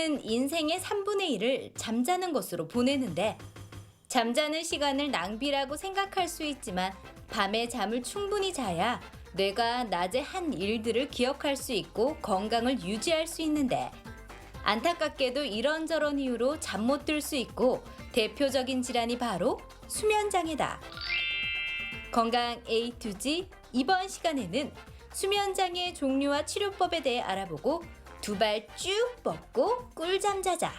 우리는 인생의 3분의 1을 잠자는 것으로 보내는데 잠자는 시간을 낭비라고 생각할 수 있지만 밤에 잠을 충분히 자야 뇌가 낮에 한 일들을 기억할 수 있고 건강을 유지할 수 있는데 안타깝게도 이런저런 이유로 잠 못 들 수 있고 대표적인 질환이 바로 수면장애다. 건강 A to G 이번 시간에는 수면장애 종류와 치료법에 대해 알아보고 두 발 쭉 뻗고 꿀잠 자자.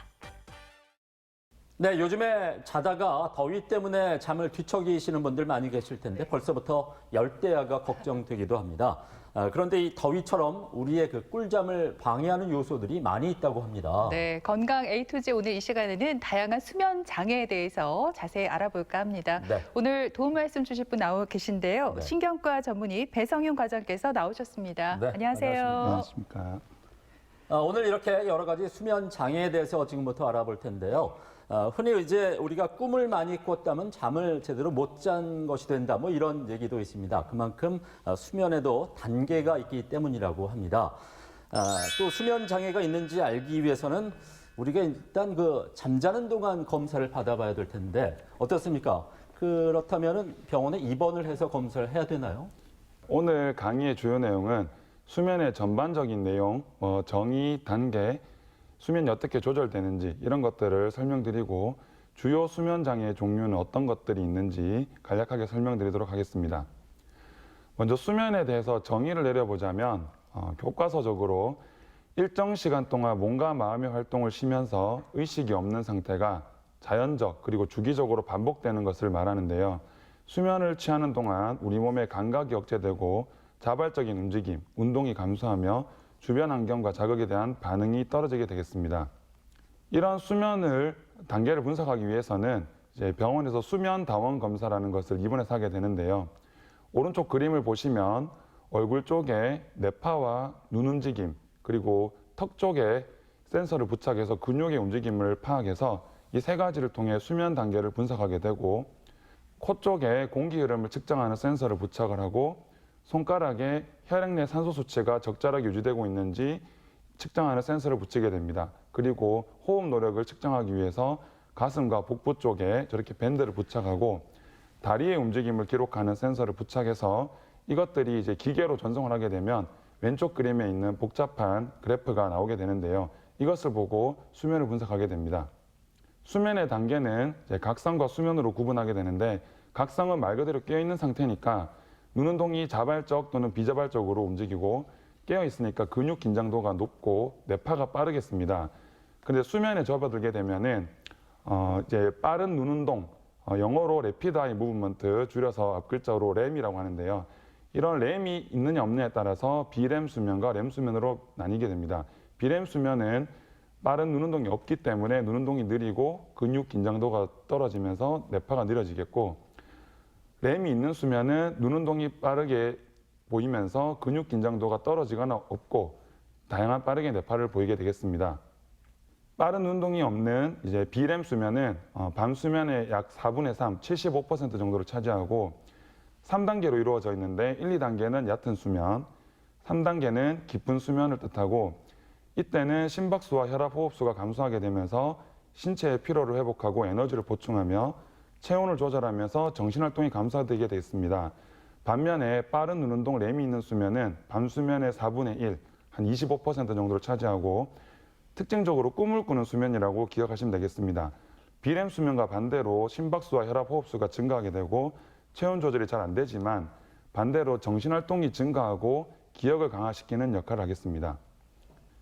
네, 요즘에 자다가 더위 때문에 잠을 뒤척이시는 분들 많이 계실 텐데 벌써부터 열대야가 걱정되기도 합니다. 그런데 이 더위처럼 우리의 그 꿀잠을 방해하는 요소들이 많이 있다고 합니다. 네, 건강 A to Z 오늘 이 시간에는 다양한 수면 장애에 대해서 자세히 알아볼까 합니다. 네. 오늘 도움 말씀 주실 분 나오 계신데요. 네. 신경과 전문의 배성윤 과장께서 나오셨습니다. 네, 안녕하세요. 안녕하십니까. 오늘 이렇게 여러 가지 수면 장애에 대해서 지금부터 알아볼 텐데요. 흔히 이제 우리가 꿈을 많이 꿨다면 잠을 제대로 못 잔 것이 된다, 뭐 이런 얘기도 있습니다. 그만큼 수면에도 단계가 있기 때문이라고 합니다. 또 수면 장애가 있는지 알기 위해서는 우리가 일단 그 잠자는 동안 검사를 받아봐야 될 텐데 어떻습니까? 그렇다면은 병원에 입원을 해서 검사를 해야 되나요? 오늘 강의의 주요 내용은 수면의 전반적인 내용, 정의, 단계, 수면이 어떻게 조절되는지 이런 것들을 설명드리고 주요 수면 장애의 종류는 어떤 것들이 있는지 간략하게 설명드리도록 하겠습니다. 먼저 수면에 대해서 정의를 내려보자면 교과서적으로 일정 시간 동안 몸과 마음의 활동을 쉬면서 의식이 없는 상태가 자연적 그리고 주기적으로 반복되는 것을 말하는데요. 수면을 취하는 동안 우리 몸의 감각이 억제되고 자발적인 움직임, 운동이 감소하며 주변 환경과 자극에 대한 반응이 떨어지게 되겠습니다. 이런 수면을 단계를 분석하기 위해서는 이제 병원에서 수면 다원 검사라는 것을 입원해서 하게 되는데요. 오른쪽 그림을 보시면 얼굴 쪽에 뇌파와 눈 움직임 그리고 턱 쪽에 센서를 부착해서 근육의 움직임을 파악해서 이 세 가지를 통해 수면 단계를 분석하게 되고 코 쪽에 공기 흐름을 측정하는 센서를 부착을 하고 손가락에 혈액 내 산소 수치가 적절하게 유지되고 있는지 측정하는 센서를 붙이게 됩니다. 그리고 호흡 노력을 측정하기 위해서 가슴과 복부 쪽에 저렇게 밴드를 부착하고 다리의 움직임을 기록하는 센서를 부착해서 이것들이 이제 기계로 전송을 하게 되면 왼쪽 그림에 있는 복잡한 그래프가 나오게 되는데요. 이것을 보고 수면을 분석하게 됩니다. 수면의 단계는 이제 각성과 수면으로 구분하게 되는데 각성은 말 그대로 깨어있는 상태니까 눈운동이 자발적 또는 비자발적으로 움직이고 깨어있으니까 근육 긴장도가 높고 뇌파가 빠르겠습니다. 근데 수면에 접어들게 되면은 이제 빠른 눈운동, 영어로 Rapid Eye Movement, 줄여서 앞글자로 REM이라고 하는데요. 이런 REM이 있느냐 없느냐에 따라서 비렘 수면과 렘 수면으로 나뉘게 됩니다. 비렘 수면은 빠른 눈운동이 없기 때문에 눈운동이 느리고 근육 긴장도가 떨어지면서 뇌파가 느려지겠고 렘이 있는 수면은 눈운동이 빠르게 보이면서 근육 긴장도가 떨어지거나 없고 다양한 빠르게 뇌파를 보이게 되겠습니다. 빠른 운동이 없는 이제 비렘 수면은 밤 수면의 약 4분의 3, 75% 정도를 차지하고 3단계로 이루어져 있는데 1, 2단계는 얕은 수면, 3단계는 깊은 수면을 뜻하고 이때는 심박수와 혈압 호흡수가 감소하게 되면서 신체의 피로를 회복하고 에너지를 보충하며 체온을 조절하면서 정신활동이 감소되게 되어 있습니다. 반면에 빠른 눈운동 렘이 있는 수면은 밤 수면의 4분의 1, 한 25% 정도를 차지하고 특징적으로 꿈을 꾸는 수면이라고 기억하시면 되겠습니다. 비렘 수면과 반대로 심박수와 혈압 호흡수가 증가하게 되고 체온 조절이 잘 안 되지만 반대로 정신활동이 증가하고 기억을 강화시키는 역할을 하겠습니다.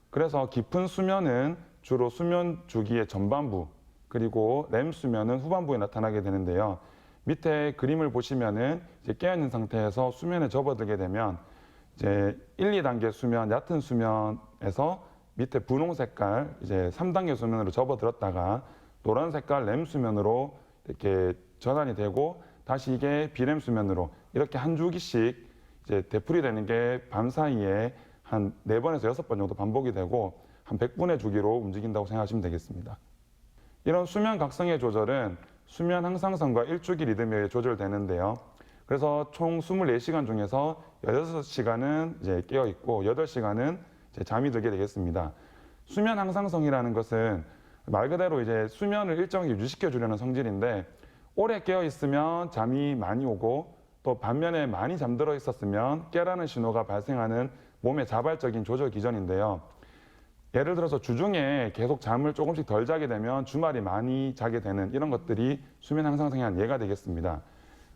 그래서 깊은 수면은 주로 수면 주기의 전반부 그리고 렘 수면은 후반부에 나타나게 되는데요. 밑에 그림을 보시면은 이제 깨어있는 상태에서 수면에 접어들게 되면 이제 1, 2단계 수면, 얕은 수면에서 밑에 분홍 색깔 이제 3단계 수면으로 접어들었다가 노란 색깔 렘 수면으로 이렇게 전환이 되고 다시 이게 비렘 수면으로 이렇게 한 주기씩 이제 되풀이되는 게 밤 사이에 한 4번에서 6번 정도 반복이 되고 한 100분의 주기로 움직인다고 생각하시면 되겠습니다. 이런 수면 각성의 조절은 수면 항상성과 일주기 리듬에 의해 조절되는데요. 그래서 총 24시간 중에서 6시간은 이제 깨어 있고 8시간은 이제 잠이 들게 되겠습니다. 수면 항상성이라는 것은 말 그대로 이제 수면을 일정하게 유지시켜 주려는 성질인데 오래 깨어 있으면 잠이 많이 오고 또 반면에 많이 잠들어 있었으면 깨라는 신호가 발생하는 몸의 자발적인 조절 기전인데요. 예를 들어서 주중에 계속 잠을 조금씩 덜 자게 되면 주말이 많이 자게 되는 이런 것들이 수면 항상성의 한 예가 되겠습니다.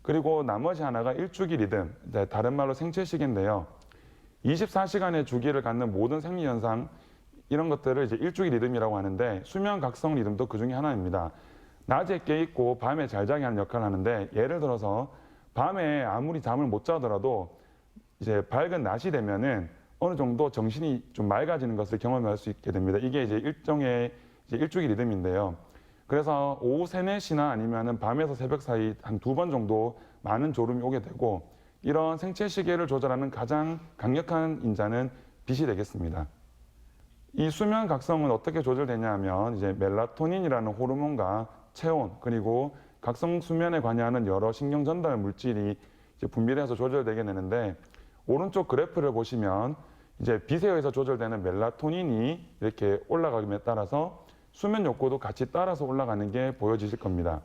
그리고 나머지 하나가 일주기 리듬, 다른 말로 생체시계인데요. 24시간의 주기를 갖는 모든 생리현상 이런 것들을 이제 일주기 리듬이라고 하는데 수면 각성 리듬도 그 중에 하나입니다. 낮에 깨 있고 밤에 잘 자게 하는 역할을 하는데 예를 들어서 밤에 아무리 잠을 못 자더라도 이제 밝은 낮이 되면은 어느 정도 정신이 좀 맑아지는 것을 경험할 수 있게 됩니다. 이게 이제 일종의 이제 일주기 리듬인데요. 그래서 오후 3, 4시나 아니면은 밤에서 새벽 사이 한 2번 정도 많은 졸음이 오게 되고 이런 생체 시계를 조절하는 가장 강력한 인자는 빛이 되겠습니다. 이 수면 각성은 어떻게 조절되냐 하면 이제 멜라토닌이라는 호르몬과 체온 그리고 각성 수면에 관여하는 여러 신경 전달 물질이 이제 분비돼서 조절되게 되는데 오른쪽 그래프를 보시면 이제 빛에 의해서 조절되는 멜라토닌이 이렇게 올라가기에 따라서 수면 욕구도 같이 따라서 올라가는 게 보여지실 겁니다.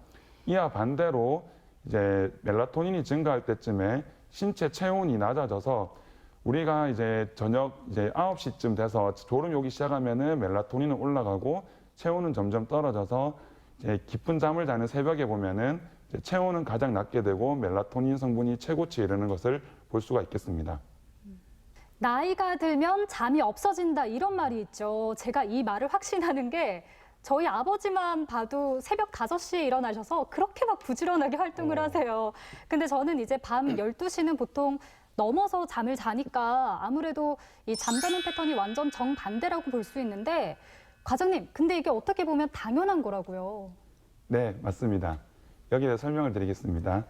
이와 반대로 이제 멜라토닌이 증가할 때쯤에 신체 체온이 낮아져서 우리가 이제 저녁 이제 9시쯤 돼서 졸음이 오기 시작하면은 멜라토닌은 올라가고 체온은 점점 떨어져서 이제 깊은 잠을 자는 새벽에 보면은 이제 체온은 가장 낮게 되고 멜라토닌 성분이 최고치에 이르는 것을 볼 수가 있겠습니다. 나이가 들면 잠이 없어진다 이런 말이 있죠. 제가 이 말을 확신하는 게 저희 아버지만 봐도 새벽 5시에 일어나셔서 그렇게 막 부지런하게 활동을 하세요. 근데 저는 이제 밤 12시는 보통 넘어서 잠을 자니까 아무래도 이 잠자는 패턴이 완전 정반대라고 볼 수 있는데 과장님, 근데 이게 어떻게 보면 당연한 거라고요. 네, 맞습니다. 여기에 대해 설명을 드리겠습니다.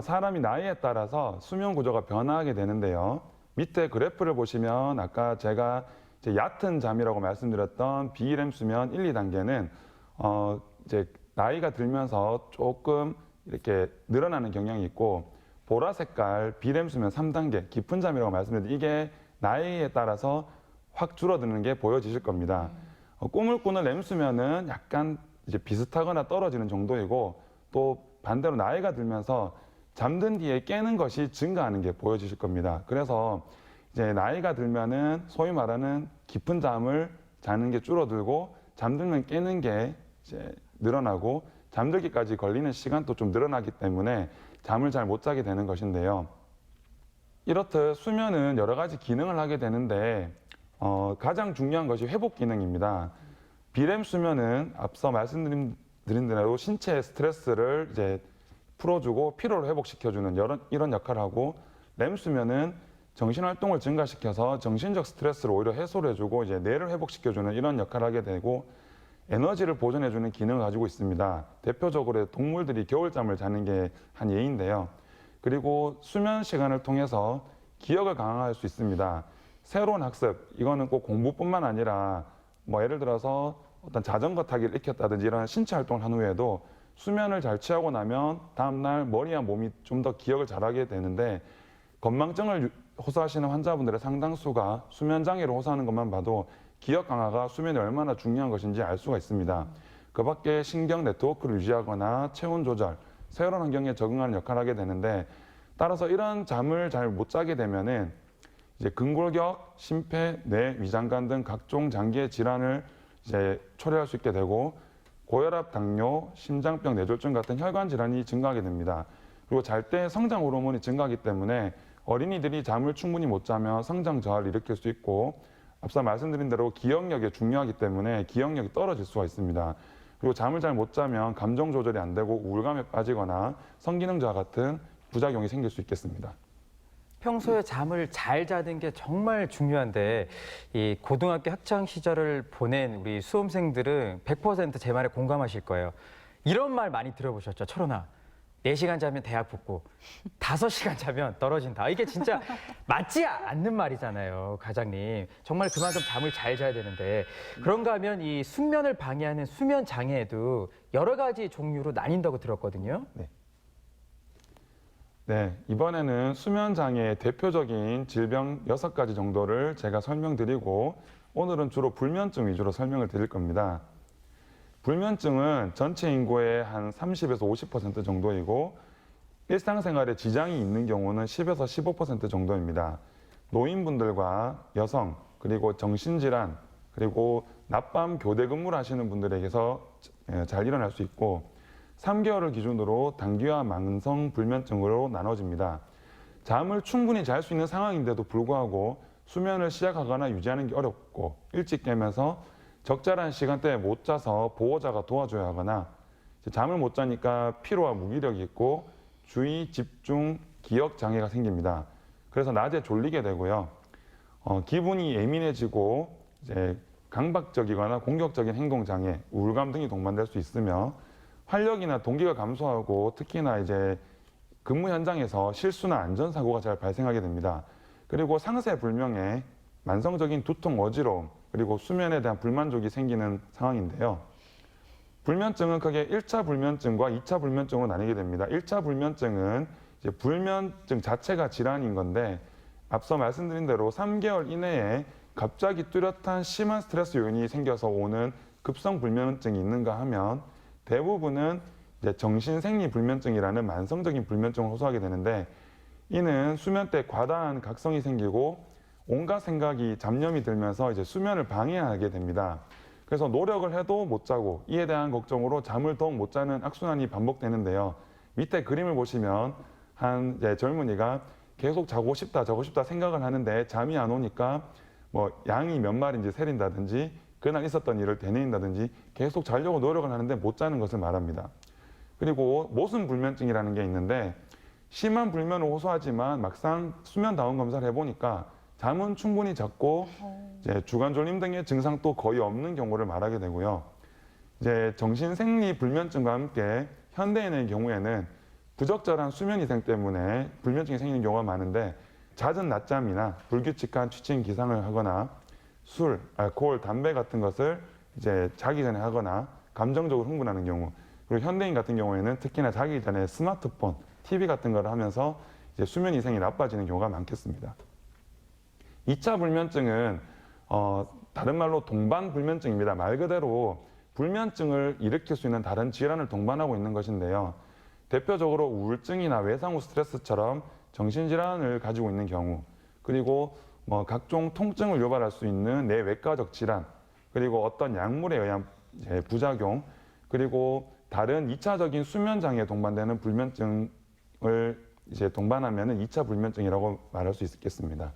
사람이 나이에 따라서 수면 구조가 변화하게 되는데요. 밑에 그래프를 보시면 아까 제가 이제 얕은 잠이라고 말씀드렸던 비REM 수면 1, 2단계는 이제 나이가 들면서 조금 이렇게 늘어나는 경향이 있고 보라 색깔 비REM 수면 3단계 깊은 잠이라고 말씀드렸는데 이게 나이에 따라서 확 줄어드는 게 보여지실 겁니다. 꿈을 꾸는 REM 수면은 약간 이제 비슷하거나 떨어지는 정도이고 또 반대로 나이가 들면서 잠든 뒤에 깨는 것이 증가하는 게 보여지실 겁니다. 그래서 이제 나이가 들면은 소위 말하는 깊은 잠을 자는 게 줄어들고 잠들면 깨는 게 이제 늘어나고 잠들기까지 걸리는 시간도 좀 늘어나기 때문에 잠을 잘 못 자게 되는 것인데요. 이렇듯 수면은 여러 가지 기능을 하게 되는데 가장 중요한 것이 회복 기능입니다. 비REM 수면은 앞서 말씀드린 대로 신체의 스트레스를 이제 풀어주고 피로를 회복시켜주는 이런 역할을 하고 REM 수면은 정신활동을 증가시켜서 정신적 스트레스를 오히려 해소를 해주고 이제 뇌를 회복시켜주는 이런 역할을 하게 되고 에너지를 보존해주는 기능을 가지고 있습니다. 대표적으로 동물들이 겨울잠을 자는 게 한 예인데요. 그리고 수면 시간을 통해서 기억을 강화할 수 있습니다. 새로운 학습, 이거는 꼭 공부뿐만 아니라 뭐 예를 들어서 어떤 자전거 타기를 익혔다든지 이런 신체 활동을 한 후에도 수면을 잘 취하고 나면 다음날 머리와 몸이 좀 더 기억을 잘하게 되는데 건망증을 호소하시는 환자분들의 상당수가 수면 장애를 호소하는 것만 봐도 기억 강화가 수면이 얼마나 중요한 것인지 알 수가 있습니다. 그 밖에 신경 네트워크를 유지하거나 체온 조절, 새로운 환경에 적응하는 역할을 하게 되는데 따라서 이런 잠을 잘 못 자게 되면은 이제 근골격, 심폐, 뇌, 위장관 등 각종 장기의 질환을 이제 초래할 수 있게 되고 고혈압, 당뇨, 심장병, 뇌졸중 같은 혈관 질환이 증가하게 됩니다. 그리고 잘 때 성장 호르몬이 증가하기 때문에 어린이들이 잠을 충분히 못 자면 성장 저하를 일으킬 수 있고 앞서 말씀드린 대로 기억력이 중요하기 때문에 기억력이 떨어질 수가 있습니다. 그리고 잠을 잘 못 자면 감정 조절이 안 되고 우울감에 빠지거나 성기능 저하 같은 부작용이 생길 수 있겠습니다. 평소에 잠을 잘 자는 게 정말 중요한데 이 고등학교 학창 시절을 보낸 우리 수험생들은 100% 제 말에 공감하실 거예요. 이런 말 많이 들어보셨죠? 철원아, 4시간 자면 대학 붙고 5시간 자면 떨어진다. 이게 진짜 맞지 않는 말이잖아요, 과장님. 정말 그만큼 잠을 잘 자야 되는데 그런가 하면 이 숙면을 방해하는 수면 장애에도 여러 가지 종류로 나뉜다고 들었거든요. 네, 이번에는 수면 장애의 대표적인 질병 6가지 정도를 제가 설명드리고 오늘은 주로 불면증 위주로 설명을 드릴 겁니다. 불면증은 전체 인구의 한 30에서 50% 정도이고 일상생활에 지장이 있는 경우는 10에서 15% 정도입니다. 노인분들과 여성, 그리고 정신질환, 그리고 낮밤 교대 근무를 하시는 분들에게서 잘 일어날 수 있고 3개월을 기준으로 단기와 만성 불면증으로 나눠집니다. 잠을 충분히 잘 수 있는 상황인데도 불구하고 수면을 시작하거나 유지하는 게 어렵고 일찍 깨면서 적절한 시간대에 못 자서 보호자가 도와줘야 하거나 잠을 못 자니까 피로와 무기력이 있고 주의, 집중, 기억 장애가 생깁니다. 그래서 낮에 졸리게 되고요. 기분이 예민해지고 이제 강박적이거나 공격적인 행동 장애, 우울감 등이 동반될 수 있으며 활력이나 동기가 감소하고 특히나 이제 근무 현장에서 실수나 안전사고가 잘 발생하게 됩니다. 그리고 상세 불명에 만성적인 두통, 어지러움, 그리고 수면에 대한 불만족이 생기는 상황인데요. 불면증은 크게 1차 불면증과 2차 불면증으로 나뉘게 됩니다. 1차 불면증은 이제 불면증 자체가 질환인 건데 앞서 말씀드린 대로 3개월 이내에 갑자기 뚜렷한 심한 스트레스 요인이 생겨서 오는 급성 불면증이 있는가 하면 대부분은 이제 정신생리 불면증이라는 만성적인 불면증을 호소하게 되는데 이는 수면 때 과다한 각성이 생기고 온갖 생각이 잡념이 들면서 이제 수면을 방해하게 됩니다. 그래서 노력을 해도 못 자고 이에 대한 걱정으로 잠을 더욱 못 자는 악순환이 반복되는데요. 밑에 그림을 보시면 한 젊은이가 계속 자고 싶다 생각을 하는데 잠이 안 오니까 뭐 양이 몇 마리인지 세린다든지 그날 있었던 일을 되뇌인다든지 계속 자려고 노력을 하는데 못 자는 것을 말합니다. 그리고 모순 불면증이라는 게 있는데 심한 불면을 호소하지만 막상 수면 다운 검사를 해보니까 잠은 충분히 잤고 이제 주간 졸림 등의 증상도 거의 없는 경우를 말하게 되고요. 이제 정신생리 불면증과 함께 현대인의 경우에는 부적절한 수면 위생 때문에 불면증이 생기는 경우가 많은데 잦은 낮잠이나 불규칙한 취침 기상을 하거나 술, 알코올, 담배 같은 것을 이제 자기 전에 하거나 감정적으로 흥분하는 경우 그리고 현대인 같은 경우에는 특히나 자기 전에 스마트폰, TV 같은 걸 하면서 이제 수면 위생이 나빠지는 경우가 많겠습니다. 2차 불면증은 다른 말로 동반 불면증입니다. 말 그대로 불면증을 일으킬 수 있는 다른 질환을 동반하고 있는 것인데요. 대표적으로 우울증이나 외상 후 스트레스처럼 정신질환을 가지고 있는 경우 그리고 뭐 각종 통증을 유발할 수 있는 뇌외과적 질환 그리고 어떤 약물에 의한 부작용 그리고 다른 2차적인 수면 장애에 동반되는 불면증을 이제 동반하면 2차 불면증이라고 말할 수 있겠습니다.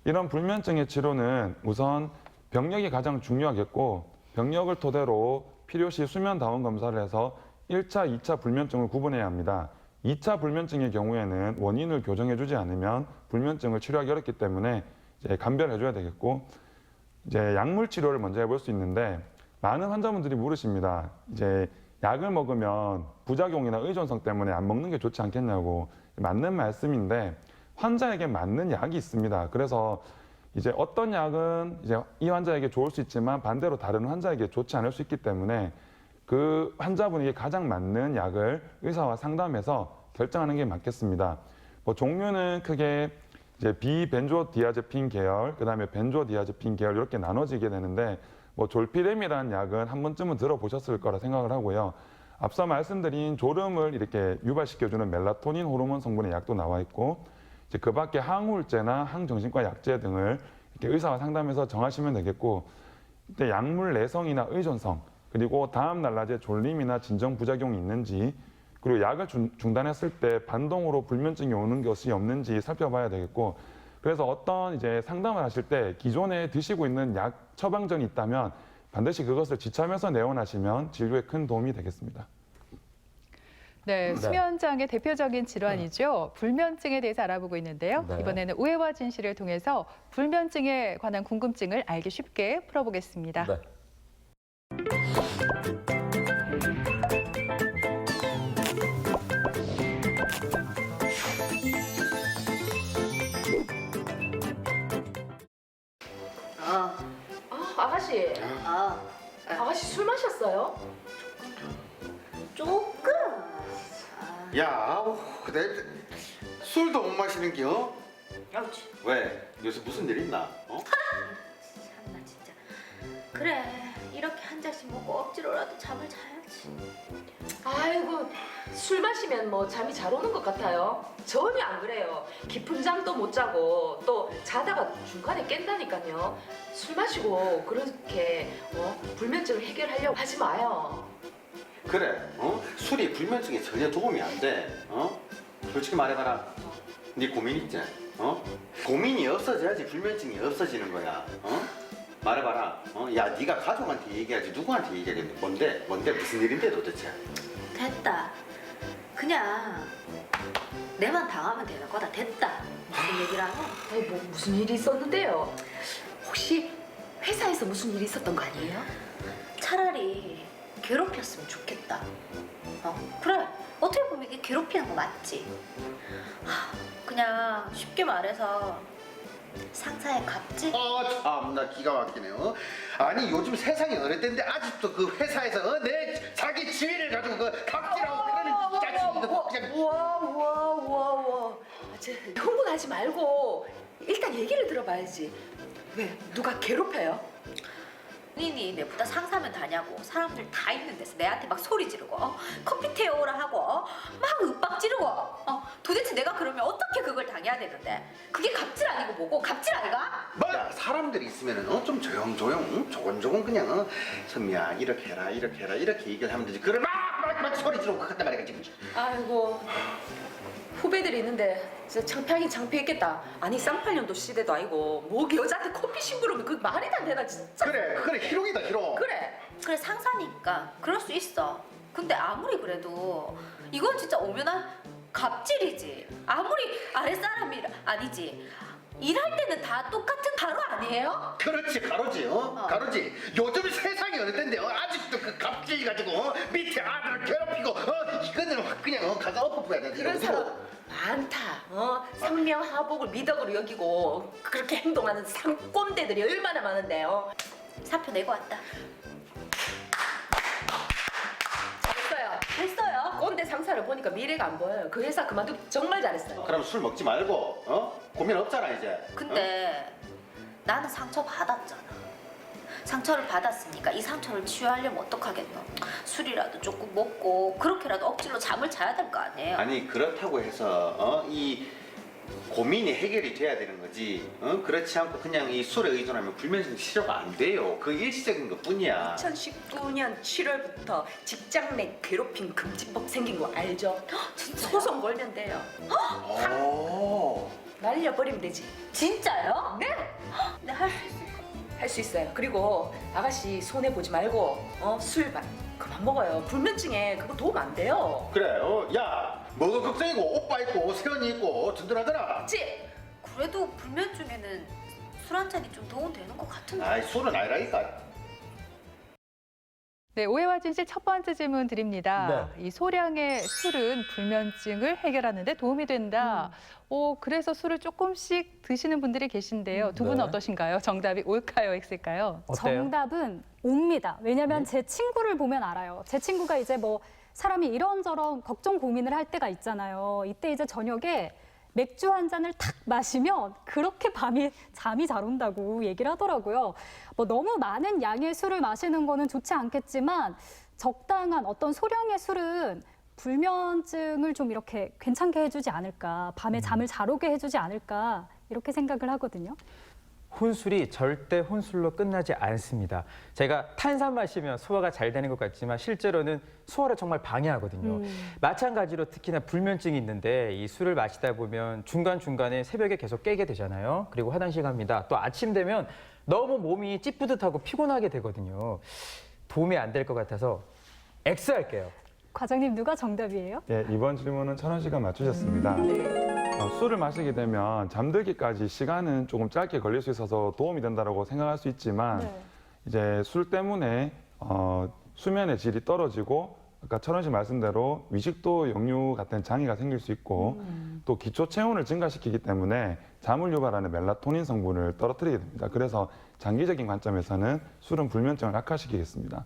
이런 불면증의 치료는 우선 병력이 가장 중요하겠고 병력을 토대로 필요시 수면 다운 검사를 해서 1차, 2차 불면증을 구분해야 합니다. 2차 불면증의 경우에는 원인을 교정해주지 않으면 불면증을 치료하기 어렵기 때문에 이제 감별해줘야 되겠고 이제 약물 치료를 먼저 해볼 수 있는데 많은 환자분들이 물으십니다. 이제 약을 먹으면 부작용이나 의존성 때문에 안 먹는 게 좋지 않겠냐고 맞는 말씀인데 환자에게 맞는 약이 있습니다. 그래서 이제 어떤 약은 이제 이 환자에게 좋을 수 있지만 반대로 다른 환자에게 좋지 않을 수 있기 때문에 그 환자분에게 가장 맞는 약을 의사와 상담해서 결정하는 게 맞겠습니다. 뭐 종류는 크게 이제 비벤조디아제핀 계열, 그다음에 벤조디아제핀 계열 이렇게 나눠지게 되는데 뭐 졸피뎀이라는 약은 한 번쯤은 들어보셨을 거라 생각을 하고요. 앞서 말씀드린 졸음을 이렇게 유발시켜주는 멜라토닌 호르몬 성분의 약도 나와 있고 이제 그 밖에 항우울제나 항정신과 약제 등을 이렇게 의사와 상담해서 정하시면 되겠고 이때 약물 내성이나 의존성 그리고 다음 날 낮에 졸림이나 진정 부작용이 있는지 그리고 약을 중단했을 때 반동으로 불면증이 오는 것이 없는지 살펴봐야 되겠고 그래서 어떤 이제 상담을 하실 때 기존에 드시고 있는 약 처방전이 있다면 반드시 그것을 지참해서 내원하시면 진료에 큰 도움이 되겠습니다. 네, 수면장애 대표적인 질환이죠. 불면증에 대해서 알아보고 있는데요. 네. 이번에는 우혜와 진실을 통해서 불면증에 관한 궁금증을 알기 쉽게 풀어보겠습니다. 네. 아가씨, 아, 아가씨 술 마셨어요? 조금. 야, 내 술도 못 마시는 겨? 그렇지. 왜? 요새 무슨 일 있나? 그래, 이렇게 한 잔씩 먹고 억지로라도 잠을 자야지. 아이고, 술 마시면 뭐 잠이 잘 오는 것 같아요. 전혀 안 그래요. 깊은 잠도 못 자고 또 자다가 중간에 깬다니까요. 술 마시고 그렇게 불면증을 해결하려고 하지 마요. 그래, 술이 불면증에 전혀 도움이 안 돼. 솔직히 말해봐라. 네 고민 있지? 고민이 없어져야지 불면증이 없어지는 거야. 말해봐라. 야, 네가 가족한테 얘기하지 누구한테 얘기하겠니? 뭔데 무슨 일인데 도대체? 됐다. 그냥 내만 당하면 되는 거다. 됐다. 무슨 얘기를 하노? 아니, 뭐 무슨 일이 있었는데요? 혹시 회사에서 무슨 일이 있었던 거 아니에요? 차라리 괴롭혔으면 좋겠다. 그래. 어떻게 보면 이게 괴롭히는 거 맞지? 그냥 쉽게 말해서 상사의 갑질? 참나 기가 막히네. 아니 요즘 세상이 어느 때인데 아직도 그 회사에서 내 자기 지위를 가지고 그 갑질하고 그러는 자식이도 그냥. 우와. 흥분하지 말고 일단 얘기를 들어봐야지. 왜? 누가 괴롭혀요? 본인이 내보다 상사면 다냐고 사람들 다 있는 데서 내한테 막 소리 지르고 커피 태워오라 하고 막 윽박 지르고 도대체 내가 그러면 어떻게 그걸 당해야 되는데 그게 갑질 아니고 뭐고 갑질 아이가? 야, 사람들이 있으면은 좀 조용조용 조곤조곤 그냥 선미야 이렇게 해라 이렇게 얘기를 하면 되지. 그걸 막 소리 지르고 그랬단 말이야 지금. 아이고, 후배들이 있는데 진짜 창피하긴 창피했겠다. 아니 쌍팔년도 시대도 아니고 뭐 여자한테 커피 심부름이 그 말이 안 되나 진짜. 그래 희롱이다 희롱. 그래 상사니까 그럴 수 있어. 근데 아무리 그래도 이건 진짜 오면한 갑질이지. 아무리 아랫사람이 아니지. 일할 때는 다 똑같은 가루 아니에요? 그렇지 가로지 가로지. 요즘 세상이 어느 때인데 아직도 그 갑질 가지고 밑에 아들을 괴롭히고 이거는 확 그냥 가서 엎어야 돼. 그런 사람 많다. 상명하복을 미덕으로 여기고 그렇게 행동하는 상꼰대들이 얼마나 많은데요. 사표 내고 왔다. 잘했어요. 꼰대 상사를 보니까 미래가 안 보여요. 그 회사 그만두기 정말 잘했어요. 그럼 술 먹지 말고 고민 없잖아 이제. 근데 나는 상처 받았잖아. 상처를 받았으니까 이 상처를 치유하려면 어떡하겠노? 술이라도 조금 먹고 그렇게라도 억지로 잠을 자야 될 거 아니에요? 아니 그렇다고 해서 이 고민이 해결이 돼야 되는 거지. 그렇지 않고 그냥 이 술에 의존하면 불면증 치료가 안 돼요. 그 일시적인 것뿐이야. 2019년 7월부터 직장 내 괴롭힘 금지법 생긴 거 알죠? 진짜요? 소송 걸면 돼요. 오. 날려버리면 되지. 진짜요? 네, 네, 할 수 있을까? 할 수 있어요. 그리고 아가씨 손해 보지 말고 술 그만 먹어요. 불면증에 그거 도움 안 돼요. 그래. 야, 뭐가 걱정이고 오빠 있고 세연이 있고 든든하더라. 그치? 그래도 불면증에는 술 한 잔이 좀 도움 되는 것 같은데. 아이 술은 아니라니까. 네, 오해와 진실 첫 번째 질문 드립니다. 이 소량의 술은 불면증을 해결하는 데 도움이 된다. 그래서 술을 조금씩 드시는 분들이 계신데요. 두 분은 네. 어떠신가요? 정답이 올까요, X일까요? 어때요? 정답은 옵니다. 왜냐하면 제 친구를 보면 알아요. 제 친구가 이제 뭐 사람이 이런저런 걱정 고민을 할 때가 있잖아요. 이때 이제 저녁에 맥주 한 잔을 탁 마시면 그렇게 밤이 잠이 잘 온다고 얘기를 하더라고요. 뭐 너무 많은 양의 술을 마시는 거는 좋지 않겠지만 적당한 어떤 소량의 술은 불면증을 좀 이렇게 괜찮게 해주지 않을까, 밤에 잠을 잘 오게 해주지 않을까 이렇게 생각을 하거든요. 혼술이 절대 혼술로 끝나지 않습니다. 제가 탄산 마시면 소화가 잘 되는 것 같지만 실제로는 소화를 정말 방해하거든요. 마찬가지로 특히나 불면증이 있는데 이 술을 마시다 보면 중간중간에 새벽에 계속 깨게 되잖아요. 그리고 화장실 갑니다. 또 아침 되면 너무 몸이 찌뿌듯하고 피곤하게 되거든요. 도움이 안 될 것 같아서 X 할게요. 과장님 누가 정답이에요? 예, 이번 질문은 천원 씨가 맞추셨습니다. 술을 마시게 되면 잠들기까지 시간은 조금 짧게 걸릴 수 있어서 도움이 된다고 생각할 수 있지만 이제 술 때문에 수면의 질이 떨어지고 아까 천원 씨 말씀대로 위식도 역류 같은 장애가 생길 수 있고 또 기초 체온을 증가시키기 때문에 잠을 유발하는 멜라토닌 성분을 떨어뜨리게 됩니다. 그래서 장기적인 관점에서는 술은 불면증을 악화시키겠습니다.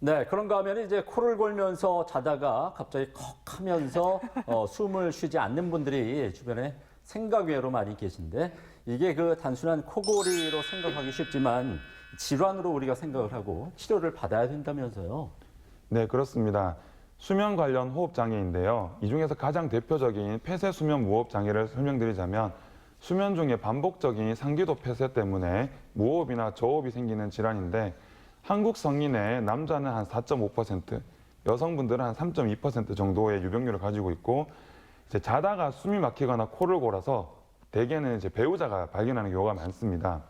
네, 그런가 하면 이제 코를 골면서 자다가 갑자기 컥 하면서 숨을 쉬지 않는 분들이 주변에 생각 외로 많이 계신데 이게 그 단순한 코골이로 생각하기 쉽지만 질환으로 우리가 생각을 하고 치료를 받아야 된다면서요. 네, 그렇습니다. 수면 관련 호흡 장애인데요. 이 중에서 가장 대표적인 폐쇄 수면 무호흡 장애를 설명드리자면 수면 중에 반복적인 상기도 폐쇄 때문에 무호흡이나 저호흡이 생기는 질환인데 한국 성인의 남자는 한 4.5%, 여성분들은 한 3.2% 정도의 유병률을 가지고 있고 이제 자다가 숨이 막히거나 코를 골아서 대개는 이제 배우자가 발견하는 경우가 많습니다.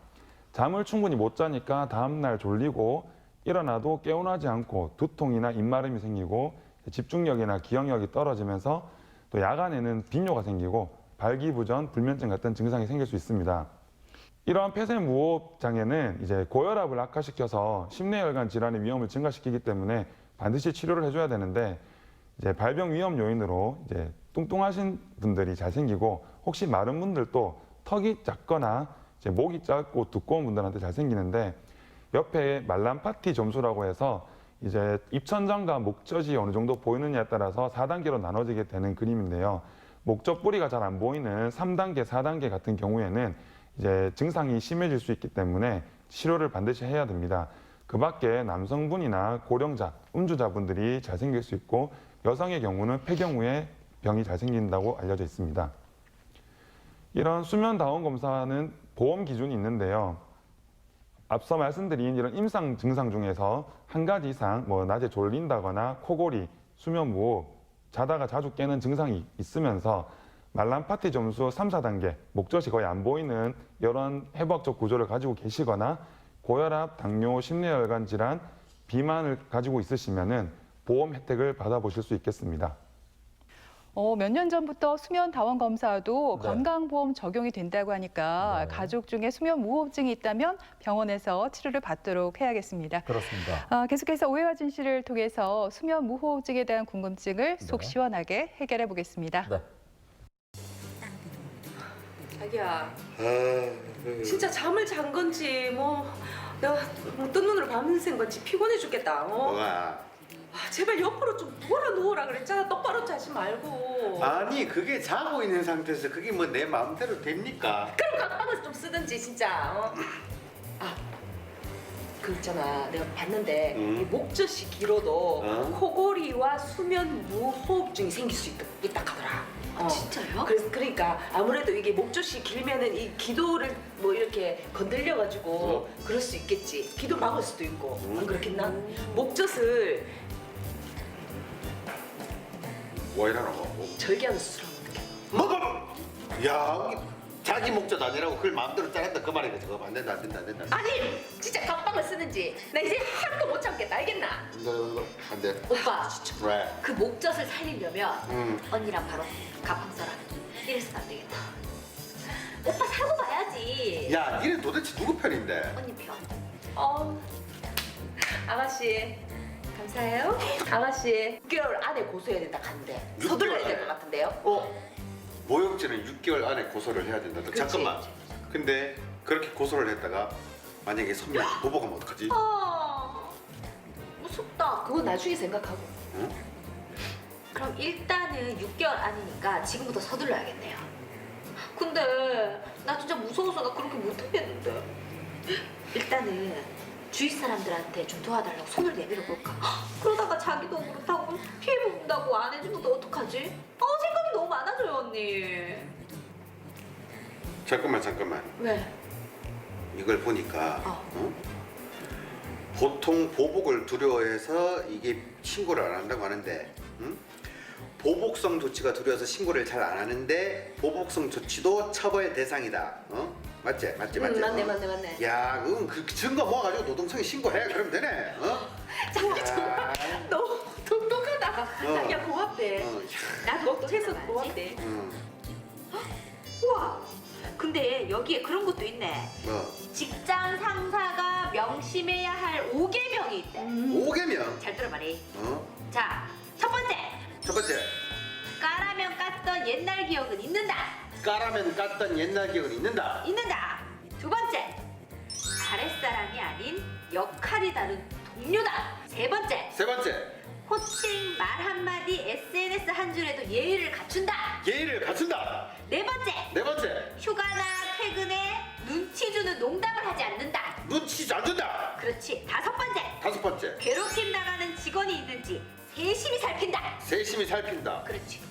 잠을 충분히 못 자니까 다음날 졸리고 일어나도 개운하지 않고 두통이나 입마름이 생기고 집중력이나 기억력이 떨어지면서 또 야간에는 빈뇨가 생기고 발기부전, 불면증 같은 증상이 생길 수 있습니다. 이러한 폐쇄 무호흡 장애는 이제 고혈압을 악화시켜서 심내혈관 질환의 위험을 증가시키기 때문에 반드시 치료를 해줘야 되는데 이제 발병 위험 요인으로 이제 뚱뚱하신 분들이 잘 생기고 혹시 마른 분들도 턱이 작거나 이제 목이 짧고 두꺼운 분들한테 잘 생기는데 옆에 말람파티 점수라고 해서 이제 입천장과 목젖이 어느 정도 보이느냐에 따라서 4단계로 나눠지게 되는 그림인데요. 목젖 뿌리가 잘 안 보이는 3단계, 4단계 같은 경우에는 이제 증상이 심해질 수 있기 때문에 치료를 반드시 해야 됩니다. 그 밖에 남성분이나 고령자, 음주자분들이 잘 생길 수 있고 여성의 경우는 폐경 후에 병이 잘 생긴다고 알려져 있습니다. 이런 수면 다원 검사는 보험 기준이 있는데요. 앞서 말씀드린 이런 임상 증상 중에서 한 가지 이상 낮에 졸린다거나 코골이, 수면 무호흡, 자다가 자주 깨는 증상이 있으면서 말람파티 점수 3, 4단계, 목젖이 거의 안 보이는 이런 해부학적 구조를 가지고 계시거나 고혈압, 당뇨, 심내혈관 질환, 비만을 가지고 있으시면은 보험 혜택을 받아보실 수 있겠습니다. 몇 년 전부터 수면 다원 검사도 네. 건강보험 적용이 된다고 하니까 네. 가족 중에 수면 무호흡증이 있다면 병원에서 치료를 받도록 해야겠습니다. 그렇습니다. 계속해서 오해와 진실을 통해서 수면 무호흡증에 대한 궁금증을 속 네. 시원하게 해결해 보겠습니다. 네. 자기야, 진짜 잠을 잔 건지 내가 뜬 눈으로 밤을 샌 건지 피곤해 죽겠다. 뭐가? 제발 옆으로 좀 돌아 누워라 그랬잖아. 똑바로 자지 말고. 아니 그게 자고 있는 상태에서 그게 뭐 내 마음대로 됩니까? 그럼 각방을 좀 쓰든지 진짜. 그 있잖아, 내가 봤는데 이 목젖이 길어도 코골이와 수면 무호흡증이 생길 수 있다 하더라. 진짜요? 그러니까 아무래도 이게 목젖이 길면은 이 기도를 이렇게 건들려가지고 그럴 수 있겠지. 기도 막을 수도 있고. 안 그렇겠나? 목젖을 뭐 이러노? 절개하는 수술하면 어떡해? 먹어! 야, 자기 목젖 아니라고 그걸 마음대로 자른다 그 말이야. 그거 안 된다. 아니, 진짜 각방을 쓰는지. 나 이제 하루도 못 참겠다. 알겠나? 안 돼. 오빠, 왜? 그 목젖을 살리려면 언니랑 바로 가방 써라. 이래서는 안 되겠다. 오빠 사고 봐야지. 야, 니는 도대체 누구 편인데? 언니 편. 아가씨 감사해요. 아가씨 6개월 안에 고소해야 된다 하는데 서둘러야 될 것 같은데요? 모욕죄는 6개월 안에 고소를 해야 된다. 그치. 잠깐만. 근데 그렇게 고소를 했다가 만약에 선미한테 보복하면 어떡하지? 무섭다. 그건 나중에 생각하고. 그럼 일단은 6개월 아니니까 지금부터 서둘러야겠네요. 근데 나 진짜 무서워서 나 그렇게 못하겠는데. 일단은 주위 사람들한테 좀 도와달라고 손을 내밀어 볼까? 그러다가 자기도 그렇다고 피해 본다고 안 해주면 또 어떡하지? 생각이 너무 많아져요, 언니. 잠깐만. 왜? 이걸 보니까 보통 보복을 두려워해서 이게 신고를 안 한다고 하는데 보복성 조치가 두려워서 신고를 잘 안 하는데 보복성 조치도 처벌 대상이다. 맞지? 맞네. 야, 그럼 그 증거 모아가지고 노동청에 신고해. 그러면 되네. 자기야, 너 똑똑하다. 자기야 고맙대. 나도 똑똑해서 고맙대. 우와. 근데 여기에 그런 것도 있네. 뭐? 직장 상사가 명심해야 할 5계명이 있대. 5개명. 잘 들어봐리. 자, 첫 번째. 첫 번째. 까라면 깠던 옛날 기억은 있는다. 까라면 깠던 옛날 기억은 있는다. 두 번째. 아랫사람이 아닌 역할이 다른 동료다. 세 번째. 세 번째. 호칭 말 한마디 SNS 한 줄에도 예의를 갖춘다. 예의를 갖춘다. 네 번째. 네 번째. 휴가나 퇴근에 눈치 주는 농담을 하지 않는다. 눈치 잘 준다. 그렇지. 5번째. 5번째, 괴롭힘 당하는 직원이 있는지 세심히 살핀다. 세심히 살핀다. 그렇지.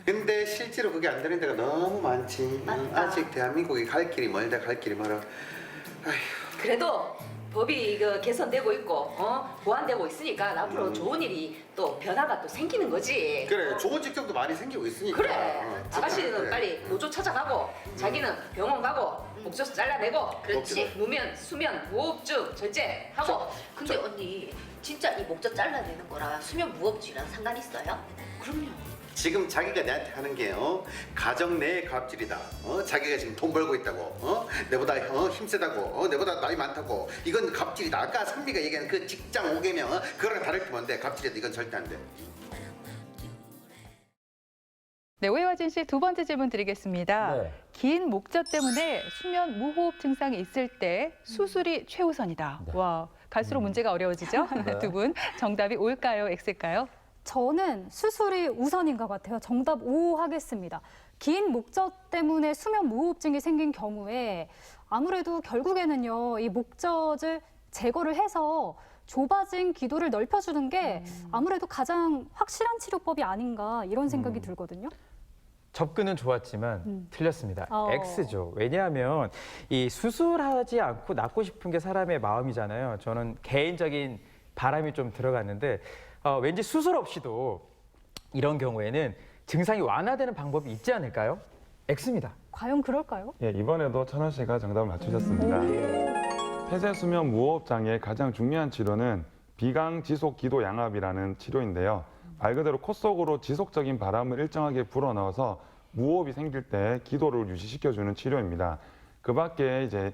근데 실제로 그게 안 되는 데가 너무 많지. 맞다. 아직 대한민국이 갈 길이 멀다, 갈 길이 멀어. 그래도 법이 개선되고 있고 보완되고 있으니까 앞으로 좋은 일이 또 변화가 또 생기는 거지. 그래, 좋은 직종도 많이 생기고 있으니까. 그래. 진짜. 아가씨는 그래. 빨리 노조 찾아가고 자기는 병원 가고 목젖 잘라내고 그렇지. 무면, 수면, 무호흡증 절제하고. 근데 언니 진짜 이 목젖 잘라내는 거랑 수면 무호흡증이랑 상관 있어요? 그럼요. 지금 자기가 내한테 하는 게 가정 내의 갑질이다. 자기가 지금 돈 벌고 있다고. 내보다 힘세다고. 내보다 나이 많다고. 이건 갑질이다. 아까 선비가 얘기한 그 직장 5개명 그거랑 다를 게 뭔데? 갑질이다. 이건 절대 안 돼. 네, 오해와진 씨 두 번째 질문 드리겠습니다. 네. 긴 목젖 때문에 수면 무호흡 증상이 있을 때 수술이 최우선이다. 네. 와, 갈수록 문제가 어려워지죠? 네. 두 분 정답이 O일까요, X일까요? 저는 수술이 우선인 것 같아요. 정답 O 하겠습니다. 긴 목젖 때문에 수면 무호흡증이 생긴 경우에 아무래도 결국에는요, 이 목젖을 제거를 해서 좁아진 기도를 넓혀주는 게 아무래도 가장 확실한 치료법이 아닌가 이런 생각이 들거든요. 접근은 좋았지만 틀렸습니다. 어. X죠. 왜냐하면 이 수술하지 않고 낫고 싶은 게 사람의 마음이잖아요. 저는 개인적인 바람이 좀 들어갔는데 왠지 수술 없이도 이런 경우에는 증상이 완화되는 방법이 있지 않을까요? X입니다. 과연 그럴까요? 예, 이번에도 천원 씨가 정답을 맞추셨습니다. 폐쇄 수면 무호흡 장애의 가장 중요한 치료는 비강 지속 기도 양압이라는 치료인데요. 말 그대로 코 속으로 지속적인 바람을 일정하게 불어넣어서 무호흡이 생길 때 기도를 유지시켜주는 치료입니다. 그 밖에 이제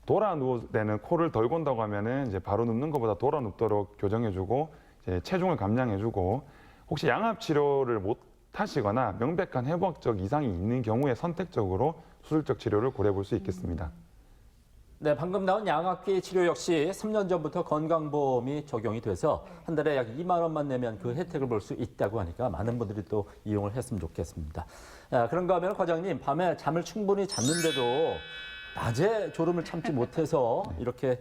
돌아 누울 때는 코를 덜 곤다고 하면은 이제 바로 눕는 것보다 돌아 눕도록 교정해주고 이제 체중을 감량해주고 혹시 양압 치료를 못 하시거나 명백한 해부학적 이상이 있는 경우에 선택적으로 수술적 치료를 고려해 볼 수 있겠습니다. 네, 방금 나온 양압기 치료 역시 3년 전부터 건강보험이 적용이 돼서 한 달에 약 2만 원만 내면 그 혜택을 볼 수 있다고 하니까 많은 분들이 또 이용을 했으면 좋겠습니다. 그런가 하면 과장님, 밤에 잠을 충분히 잤는데도 낮에 졸음을 참지 못해서 이렇게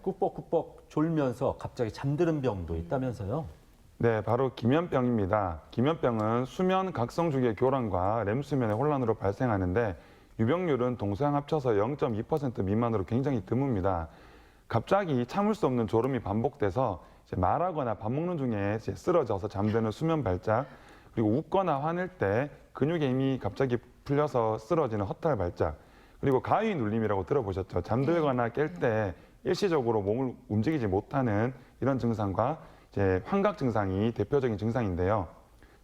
꾸벅꾸벅 졸면서 갑자기 잠드는 병도 있다면서요? 네, 바로 기면병입니다. 기면병은 수면 각성 주기의 교란과 렘 수면의 혼란으로 발생하는데 유병률은 동서양 합쳐서 0.2% 미만으로 굉장히 드뭅니다. 갑자기 참을 수 없는 졸음이 반복돼서 이제 말하거나 밥 먹는 중에 이제 쓰러져서 잠드는 수면 발작, 그리고 웃거나 화낼 때 근육의 힘이 갑자기 풀려서 쓰러지는 허탈 발작, 그리고 가위 눌림이라고 들어보셨죠? 잠들거나 깰 때 일시적으로 몸을 움직이지 못하는 이런 증상과 이제 환각 증상이 대표적인 증상인데요.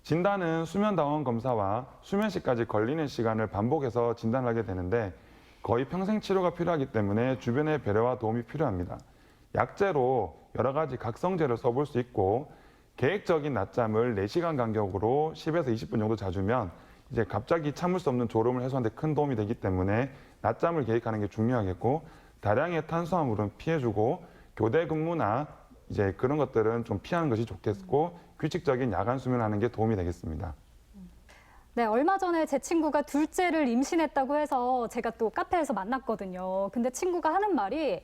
진단은 수면다원 검사와 수면시까지 걸리는 시간을 반복해서 진단을 하게 되는데 거의 평생 치료가 필요하기 때문에 주변의 배려와 도움이 필요합니다. 약제로 여러 가지 각성제를 써볼 수 있고 계획적인 낮잠을 4시간 간격으로 10에서 20분 정도 자주면 이제 갑자기 참을 수 없는 졸음을 해소하는 데 큰 도움이 되기 때문에 낮잠을 계획하는 게 중요하겠고 다량의 탄수화물은 피해주고 교대 근무나 이제 그런 것들은 좀 피하는 것이 좋겠고 규칙적인 야간 수면하는 게 도움이 되겠습니다. 네, 얼마 전에 제 친구가 둘째를 임신했다고 해서 제가 또 카페에서 만났거든요. 근데 친구가 하는 말이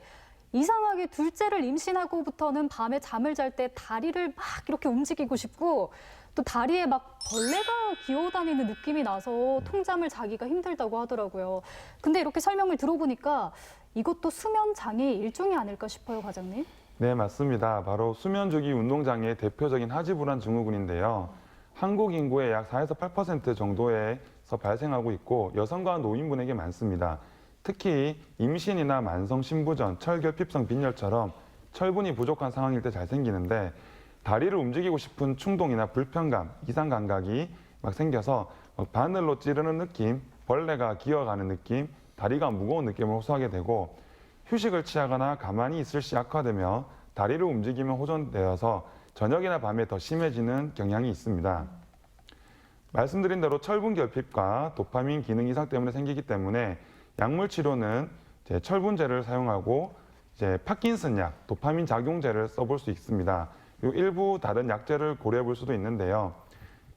이상하게 둘째를 임신하고부터는 밤에 잠을 잘 때 다리를 막 이렇게 움직이고 싶고 또 다리에 막 벌레가 기어다니는 느낌이 나서 통잠을 자기가 힘들다고 하더라고요. 근데 이렇게 설명을 들어보니까 이것도 수면 장애의 일종이 아닐까 싶어요, 과장님. 네, 맞습니다. 바로 수면주기 운동장애의 대표적인 하지불안 증후군인데요. 한국 인구의 약 4에서 8% 정도에서 발생하고 있고 여성과 노인분에게 많습니다. 특히 임신이나 만성 신부전, 철결핍성 빈혈처럼 철분이 부족한 상황일 때 잘 생기는데 다리를 움직이고 싶은 충동이나 불편감, 이상 감각이 막 생겨서 바늘로 찌르는 느낌, 벌레가 기어가는 느낌, 다리가 무거운 느낌을 호소하게 되고 휴식을 취하거나 가만히 있을 시 악화되며 다리를 움직이면 호전되어서 저녁이나 밤에 더 심해지는 경향이 있습니다. 말씀드린 대로 철분 결핍과 도파민 기능 이상 때문에 생기기 때문에 약물 치료는 이제 철분제를 사용하고 이제 파킨슨 약, 도파민 작용제를 써볼 수 있습니다. 그리고 일부 다른 약제를 고려해 볼 수도 있는데요.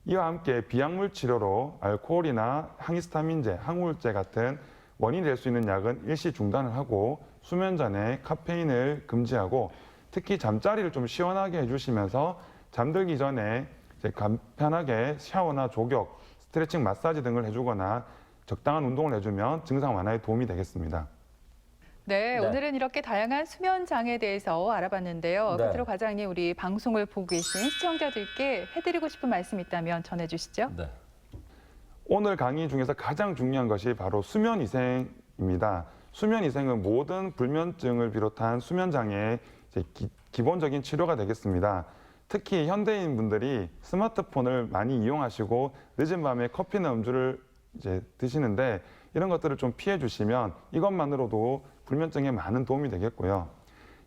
이와 함께 비약물 치료로 알코올이나 항히스타민제, 항우울제 같은 원인이 될 수 있는 약은 일시 중단을 하고 수면 전에 카페인을 금지하고 특히 잠자리를 좀 시원하게 해주시면서 잠들기 전에 이제 간편하게 샤워나 족욕, 스트레칭, 마사지 등을 해주거나 적당한 운동을 해주면 증상 완화에 도움이 되겠습니다. 네, 네. 오늘은 이렇게 다양한 수면 장애에 대해서 알아봤는데요. 네. 끝으로 과장님, 우리 방송을 보고 계신 시청자들께 해드리고 싶은 말씀 있다면 전해주시죠. 네. 오늘 강의 중에서 가장 중요한 것이 바로 수면 위생입니다. 수면 위생은 모든 불면증을 비롯한 수면 장애의 기본적인 치료가 되겠습니다. 특히 현대인 분들이 스마트폰을 많이 이용하시고 늦은 밤에 커피나 음주를 드시는데 이런 것들을 좀 피해 주시면 이것만으로도 불면증에 많은 도움이 되겠고요.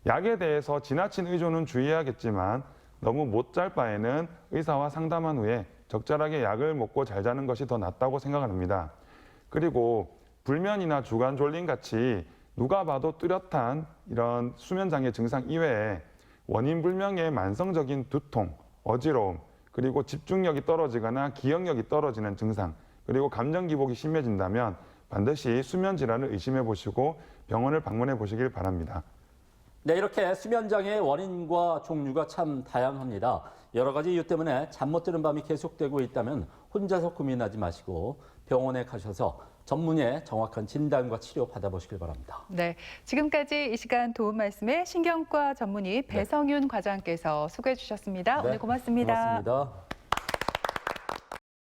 약에 대해서 지나친 의존은 주의해야겠지만 너무 못 잘 바에는 의사와 상담한 후에 적절하게 약을 먹고 잘 자는 것이 더 낫다고 생각합니다. 그리고 불면이나 주간 졸림 같이 누가 봐도 뚜렷한 이런 수면장애 증상 이외에 원인 불명의 만성적인 두통, 어지러움, 그리고 집중력이 떨어지거나 기억력이 떨어지는 증상, 그리고 감정 기복이 심해진다면 반드시 수면 질환을 의심해 보시고 병원을 방문해 보시길 바랍니다. 네, 이렇게 수면장애의 원인과 종류가 참 다양합니다. 여러 가지 이유 때문에 잠 못 드는 밤이 계속되고 있다면 혼자서 고민하지 마시고 병원에 가셔서 전문의의 정확한 진단과 치료 받아보시길 바랍니다. 네, 지금까지 이 시간 도움 말씀에 신경과 전문의 배성윤 과장께서 수고해 주셨습니다. 네, 오늘 고맙습니다. 고맙습니다.